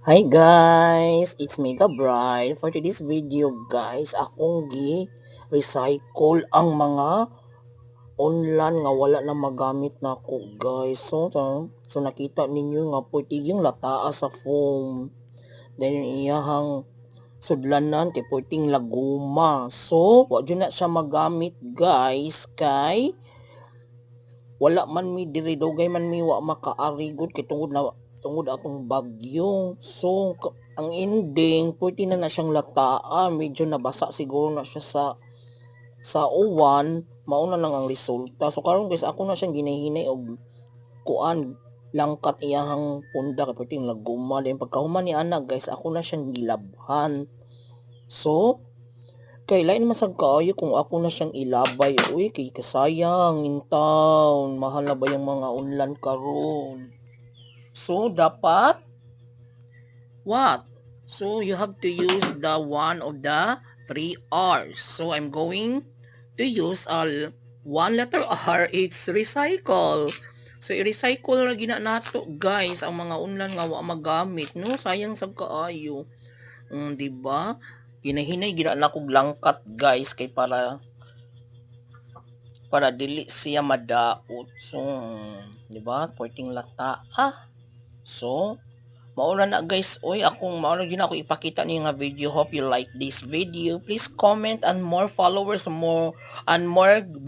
Hi guys, it's Mega Bride. For today's video guys, akong recycle ang mga online nga wala na magamit na ko guys. So nakita ninyo nga puti yung lataa sa foam. Then iyahang sudlanan kay puting laguma. So wa dyan na siya magamit guys kay wala man mi diri dugay man mi wa makaarigod kay tungod atong bagyo. So ang ending pwede na siyang lataan, medyo nabasa siguro na siya sa uwan, mauna lang ang resulta. So karon guys ako na siyang ginahinay og kuan langkat iyahang punda kay pwede laguma. Then pagkahuman ni anak guys ako na siyang gilabhan. So kay lain masag kaayo kung ako na siyang ilabay. Uy, kay kasayang in town. Mahal na ba yung mga online karon? So, dapat, what? So, you have to use the one of the 3 R's. So, I'm going to use one letter R. It's recycle. So, i-recycle na gina nato guys ang mga online nga wa magamit. No? Sayang sa kaayo. Diba? Ginahinay gina na kog langkat guys kay para dili siya madaot. So, di ba? Pwedeng lata. So, mauna na guys. Oy, mauna yun ako ipakita niyo nga video. Hope you like this video. Please comment and more followers, more and more